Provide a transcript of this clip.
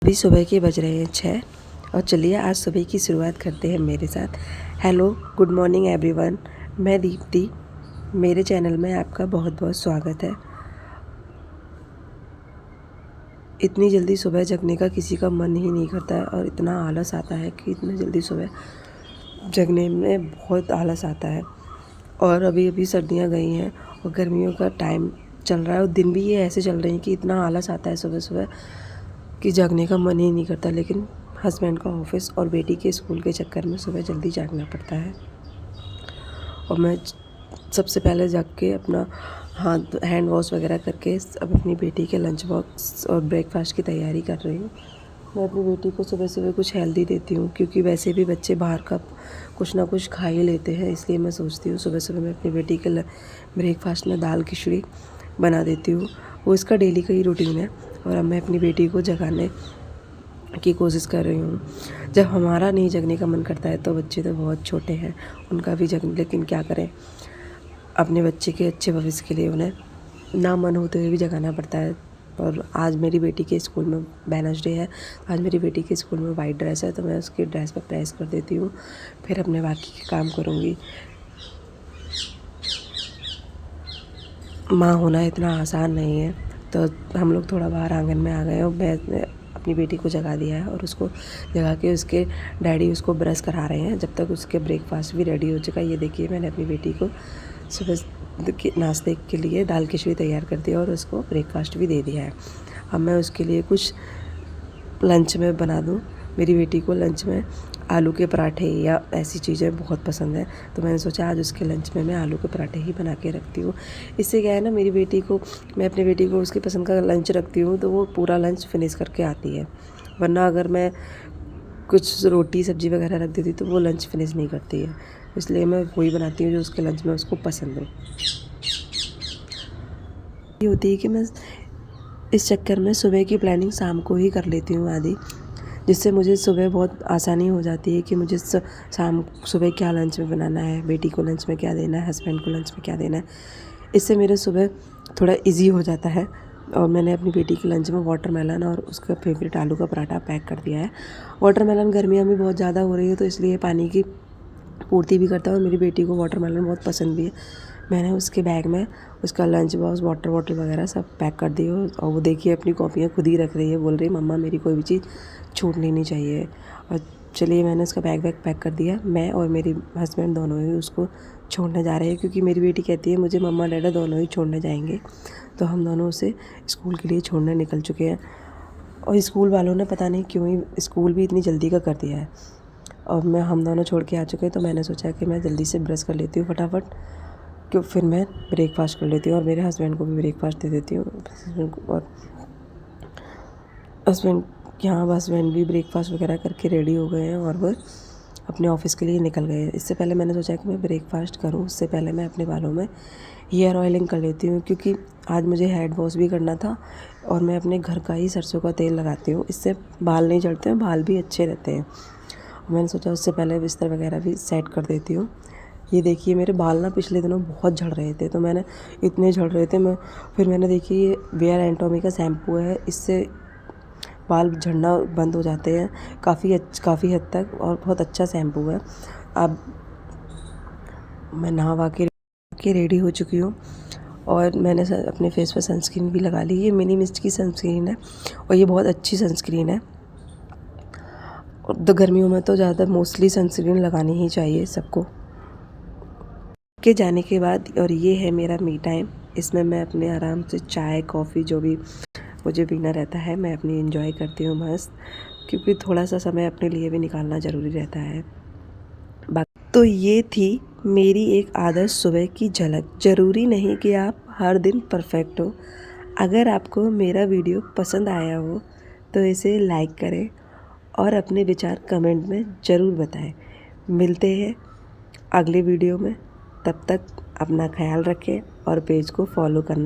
अभी सुबह के बज रहे हैं 6 और चलिए आज सुबह की शुरुआत करते हैं मेरे साथ। Hello, good morning everyone. मैं दीप्ति, मेरे चैनल में आपका बहुत बहुत स्वागत है। इतनी जल्दी सुबह जगने का किसी का मन ही नहीं करता है और इतना आलस आता है कि इतनी जल्दी सुबह जगने में बहुत आलस आता है। और अभी अभी सर्दियाँ गई हैं और गर्मियों का टाइम चल रहा है और दिन भी ये ऐसे चल रहे हैं कि इतना आलस आता है सुबह सुबह कि जागने का मन ही नहीं करता। लेकिन हस्बैंड का ऑफिस और बेटी के स्कूल के चक्कर में सुबह जल्दी जागना पड़ता है और मैं सबसे पहले जाग के अपना हाथ हैंड वॉश वगैरह करके अब अपनी बेटी के लंच बॉक्स और ब्रेकफास्ट की तैयारी कर रही हूँ। मैं अपनी बेटी को सुबह सुबह कुछ हेल्दी देती हूँ क्योंकि वैसे भी बच्चे बाहर का कुछ ना कुछ खा ही लेते हैं, इसलिए मैं सोचती हूँ सुबह सुबह मैं अपनी बेटी के ब्रेकफास्ट में दाल खिचड़ी बना देती हूँ। वो इसका डेली का ही रूटीन है और अब मैं अपनी बेटी को जगाने की कोशिश कर रही हूँ। जब हमारा नहीं जगने का मन करता है तो बच्चे तो बहुत छोटे हैं, उनका भी लेकिन क्या करें, अपने बच्चे के अच्छे भविष्य के लिए उन्हें ना मन होते हुए भी जगाना पड़ता है। और आज मेरी बेटी के स्कूल में वेडनेसडे है, आज मेरी बेटी के स्कूल में वाइट ड्रेस है तो मैं उसकी ड्रेस पर प्रेस कर देती हूँ, फिर अपने बाकी के काम करूँगी। माँ होना इतना आसान नहीं है, तो हम लोग थोड़ा बाहर आंगन में आ गए और मैं अपनी बेटी को जगा दिया है और उसको जगा के उसके डैडी उसको ब्रश करा रहे हैं जब तक उसके ब्रेकफास्ट भी रेडी हो चुका है। ये देखिए मैंने अपनी बेटी को सुबह के नाश्ते के लिए दाल खिचड़ी तैयार कर दिया और उसको ब्रेकफास्ट भी दे दिया है। अब मैं उसके लिए कुछ लंच में बना दूँ। मेरी बेटी को लंच में आलू के पराठे या ऐसी चीज़ें बहुत पसंद है, तो मैंने सोचा आज उसके लंच में मैं आलू के पराठे ही बना के रखती हूँ। इससे क्या है ना, मेरी बेटी को मैं अपनी बेटी को उसकी पसंद का लंच रखती हूँ तो वो पूरा लंच फिनिश करके आती है, वरना अगर मैं कुछ रोटी सब्जी वगैरह रख देती तो वो लंच फिनिश नहीं करती है। इसलिए मैं वही बनाती हूँ जो उसके लंच में उसको पसंद हो। ये होती है कि मैं इस चक्कर में सुबह की प्लानिंग शाम को ही कर लेती हूँ आधी, जिससे मुझे सुबह बहुत आसानी हो जाती है कि मुझे शाम सुबह क्या लंच में बनाना है, बेटी को लंच में क्या देना है, हस्बैंड को लंच में क्या देना है। इससे मेरे सुबह थोड़ा इजी हो जाता है। और मैंने अपनी बेटी के लंच में वाटरमेलन और उसका फेवरेट आलू का पराठा पैक कर दिया है। वाटरमेलन गर्मियाँ में बहुत ज़्यादा हो रही है तो इसलिए पानी की पूर्ति भी करता है और मेरी बेटी को वाटरमेलन बहुत पसंद भी है। मैंने उसके बैग में उसका लंच बॉक्स वाटर बॉटल वगैरह सब पैक कर दी और वो देखिए अपनी कॉपियाँ खुद ही रख रही है, बोल रही है मम्मा मेरी कोई भी चीज़ छूटनी नहीं चाहिए। और चलिए मैंने उसका बैग पैक कर दिया। मैं और मेरी हस्बैंड दोनों ही उसको छोड़ने जा रहे हैं क्योंकि मेरी बेटी कहती है मुझे मम्मा डैडा दोनों ही छोड़ने जाएंगे, तो हम दोनों उसे स्कूल के लिए छोड़ने निकल चुके हैं। और स्कूल वालों ने पता नहीं क्यों ही स्कूल भी इतनी जल्दी का कर दिया है और हम दोनों छोड़ के आ चुके हैं। तो मैंने सोचा कि मैं जल्दी से ब्रश कर लेती हूँ फटाफट, क्यों फिर मैं ब्रेकफास्ट कर लेती हूँ और मेरे हस्बैंड को भी ब्रेकफास्ट दे देती हूँ। और हस्बैंड भी ब्रेकफास्ट वगैरह करके रेडी हो गए हैं और वो अपने ऑफिस के लिए निकल गए हैं। इससे पहले मैंने सोचा कि मैं ब्रेकफास्ट करूँ, उससे पहले मैं अपने बालों में हेयर ऑयलिंग कर लेती हूँ क्योंकि आज मुझे हेड वॉश भी करना था और मैं अपने घर का ही सरसों का तेल लगाती हूँ, इससे बाल नहीं झड़ते हैं, बाल भी अच्छे रहते हैं। मैंने सोचा उससे पहले बिस्तर वगैरह भी सेट कर देती हूँ। ये देखिए मेरे बाल ना पिछले दिनों बहुत झड़ रहे थे, तो मैंने इतने झड़ रहे थे फिर मैंने देखिए ये वेयर एंटोमी का शैम्पू है, इससे बाल झड़ना बंद हो जाते हैं काफ़ी हद तक और बहुत अच्छा शैम्पू है। अब मैं नहा के रेडी हो चुकी हूँ और मैंने अपने फेस पर सनस्क्रीन भी लगा ली। ये मिनी मिस्ट की सनस्क्रीन है और ये बहुत अच्छी सनस्क्रीन है। और तो गर्मियों में तो ज़्यादा मोस्टली सनस्क्रीन लगानी ही चाहिए सबको। के जाने के बाद और ये है मेरा मी टाइम, इसमें मैं अपने आराम से चाय कॉफ़ी जो भी मुझे पीना रहता है मैं अपनी एंजॉय करती हूँ मस्त, क्योंकि थोड़ा सा समय अपने लिए भी निकालना ज़रूरी रहता है। तो ये थी मेरी एक आदर्श सुबह की झलक। ज़रूरी नहीं कि आप हर दिन परफेक्ट हो। अगर आपको मेरा वीडियो पसंद आया हो तो इसे लाइक करें और अपने विचार कमेंट में ज़रूर बताएं। मिलते हैं अगले वीडियो में, तब तक अपना ख्याल रखें और पेज को फॉलो करना